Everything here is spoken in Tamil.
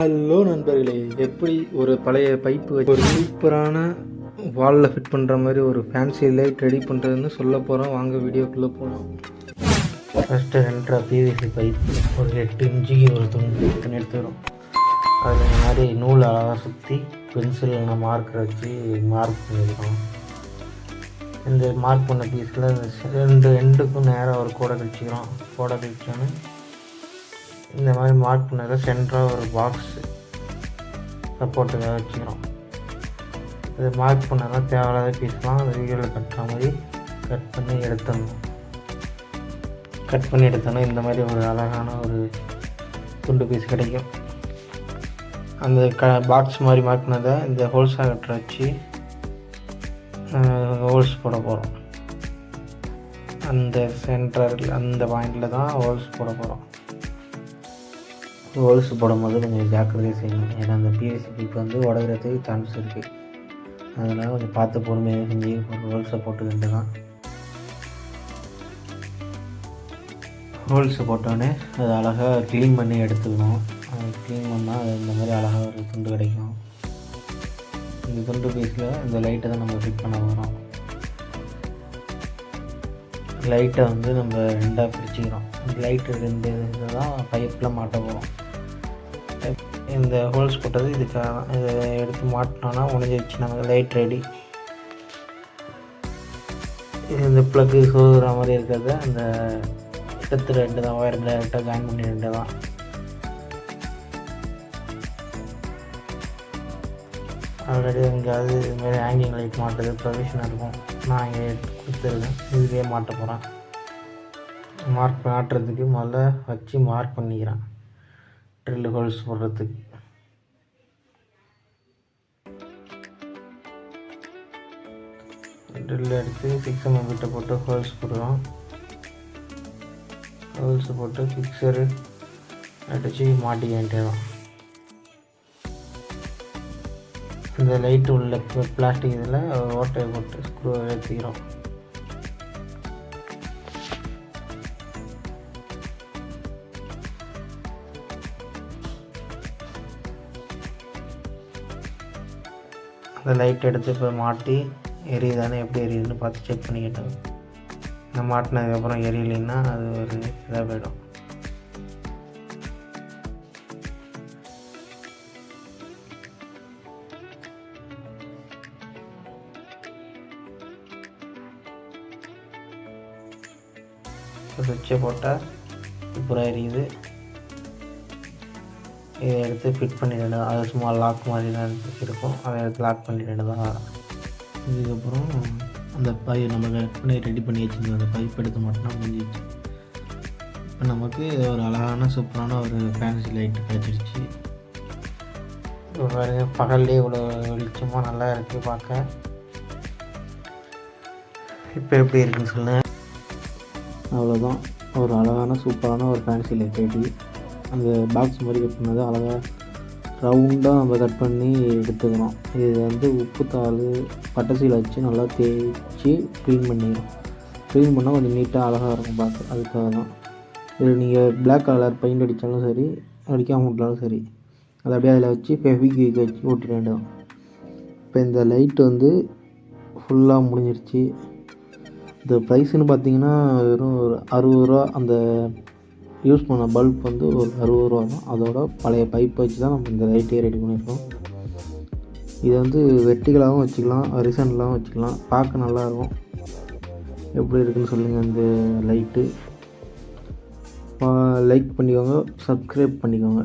ஹலோ நண்பர்களே, எப்படி ஒரு பழைய பைப்பு வச்சு ஒரு சூப்பரான வாலில் ஃபிட் பண்ணுற மாதிரி ஒரு ஃபேன்சி லைட் ரெடி பண்ணுறதுன்னு சொல்ல போகிறோம். வாங்க வீடியோக்குள்ளே போகலாம். ஃபஸ்ட்டு 2 பிவிசி பைப் ஒரு 8 இன்ச்சுக்கு ஒரு துண்டு எடுத்துக்கிறோம். அதில் இந்த மாதிரி நூல் அழகாக சுற்றி பென்சில் நம்ம மார்க்கர் வச்சு மார்க் பண்ணியிருக்கோம். இந்த மார்க் பண்ண பீஸில் இந்த 2 எண்டுக்கும் நேராக ஒரு கோடை கழிச்சிக்கிறோம். கோடை கழிச்சோன்னு இந்த மாதிரி மார்க் பண்ணதில் சென்டராக ஒரு பாக்ஸ் சப்போர்ட்டுக்காக வச்சுக்கிறோம். இது மார்க் பண்ணதெல்லாம் தேவையில்லாத பீஸ்லாம் அந்த வீடியோவில் கட்டுற மாதிரி கட் பண்ணி எடுத்தோன்னா இந்த மாதிரி ஒரு அழகான ஒரு துண்டு பீஸ் கிடைக்கும். அந்த பாக்ஸ் மாதிரி மார்க் பண்ணதை இந்த ஹோல்ஸ் கட்டரை வச்சு ஹோல்ஸ் போட போகிறோம். அந்த சென்டரில் அந்த பாயிண்டில் தான் ஹோல்ஸ் போட போகிறோம். ஹோல்ஸ் போடும்போது கொஞ்சம் ஜாக்கிரதையாக செய்யணும். ஏன்னா அந்த பிவிசி பைப் உடைகிறதுக்கு சான்ஸ் இருக்குது. அதனால் கொஞ்சம் பார்த்து பொறுமையாக செஞ்சு ஒரு ஹோல்ஸை போட்டுக்கிட்டு தான். ஹோல்ஸை போட்டோடனே அது அழகாக க்ளீன் பண்ணி எடுத்துக்கணும். அது க்ளீன் பண்ணால் அது இந்த மாதிரி அழகாக ஒரு துண்டு கிடைக்கும். இந்த துண்டு பீஸில் இந்த லைட்டை தான் நம்ம ஃபிட் பண்ண போகிறோம். லைட்டை நம்ம 2ஆக பிரிச்சுக்கிறோம். இந்த லைட்டு 2 இதை தான் பைப்பில் மாட்ட போகிறோம். இந்த ஹோல்ஸ் போட்டது இதுக்காக தான். இதை எடுத்து மாட்டினோன்னா முடிஞ்சிருச்சு, நமக்கு லைட் ரெடி. இது இந்த ப்ளக்கு சோதுற மாதிரி இருக்கிறத அந்த எடுத்து 2 தான் ஒயர் டேரெக்டாக ஜாயின் பண்ணி 2 தான். ஆல்ரெடி எங்கேயாவது இதுமாரி ஹேங்கிங் லைட் மாட்டுறது ப்ரொவிஷனாக இருக்கும். நான் இங்கே கொடுத்துருக்கேன். இதுவே மாட்ட போகிறேன். மார்க் மாட்டுறதுக்கு முதல்ல வச்சு மார்க் பண்ணிக்கிறேன். ட்ரில் ஹோல்ஸ் போடுறதுக்கு ட்ரில் எடுத்து 6 mm கிட்ட போட்டு ஹோல்ஸ் போடுறோம். ஹோல்ஸ் போட்டு ஃபிக்ஸரு அடித்து மாட்டிக்க வேண்டியதான். இந்த லைட்டு உள்ள பிளாஸ்டிக் இதில் ஓட்டையை போட்டு ஸ்க்ரூ எடுத்துக்கிறோம். அந்த லைட் எடுத்து இப்போ மாட்டி எரியுதானே, எப்படி எரியுதுன்னு பார்த்து செக் பண்ணிக்கிட்டோம். நான் மாட்டினதுக்கப்புறம் எரியலைன்னா அது ஒரு இதாக போயிடும். சுவிட்சை போட்டால் சூப்பராக எரியுது. இதை எடுத்து ஃபிட் பண்ணிடணும். அது சும்மா லாக் மாதிரி தான் இருக்கும். அதை எடுத்து லாக் பண்ணிட்டு தான். இதுக்கப்புறம் அந்த நம்ம கட் பண்ணி ரெடி பண்ணி வச்சுருந்தோம். அந்த பைப் எடுத்து மட்டும்னா முடிஞ்சிச்சு. இப்போ நமக்கு ஒரு அழகான சூப்பரான ஒரு ஃபேன்சி லைட்டு கிடச்சிருச்சு. பாருங்க, பகல்லே இவ்வளோ வெளிச்சமாக நல்லா இருக்குது பார்க்க. இப்போ எப்படி இருக்குன்னு சொல்லுங்கள். அவ்வளோதான், ஒரு அழகான சூப்பரான ஒரு ஃபேன்சி லைட் ரெடி. அந்த பாக்ஸ் மாதிரி கட் பண்ணது அழகாக ரவுண்டாக நம்ம கட் பண்ணி எடுத்துக்கிறோம். இது உப்புத்தாள் பட்டசீலை வச்சு நல்லா தேய்ச்சி க்ளீன் பண்ணிடும். க்ளீன் பண்ணால் கொஞ்சம் நீட்டாக அழகாக இருக்கும் பார்க்க. அதுக்காக தான். இதில் நீங்கள் பிளாக் கலர் பெயிண்ட் அடித்தாலும் சரி, அடிக்காமல் விட்டாலும் சரி, அதை அப்படியே அதில் வச்சு ஃபெவிக்விக் வச்சு ஓட்டிட வேண்டியது. இப்போ இந்த லைட்டு ஃபுல்லாக முடிஞ்சிருச்சு. இந்த ப்ரைஸுன்னு பார்த்தீங்கன்னா வெறும் ஒரு 60 ரூபா. அந்த யூஸ் பண்ண பல்ப் ஒரு 60 ரூபா தான். அதோட பழைய பைப் வச்சு தான் நம்ம இந்த லைட்டே ரெடி பண்ணியிருக்கோம். இதை வெர்டிகலாகவும் வச்சுக்கலாம், ஹரிசாண்டலாகவும் வச்சுக்கலாம். பார்க்க நல்லாயிருக்கும். எப்படி இருக்குன்னு சொல்லுங்கள் இந்த லைட்டு. லைக் பண்ணிக்கோங்க, சப்ஸ்கிரைப் பண்ணிக்கோங்க.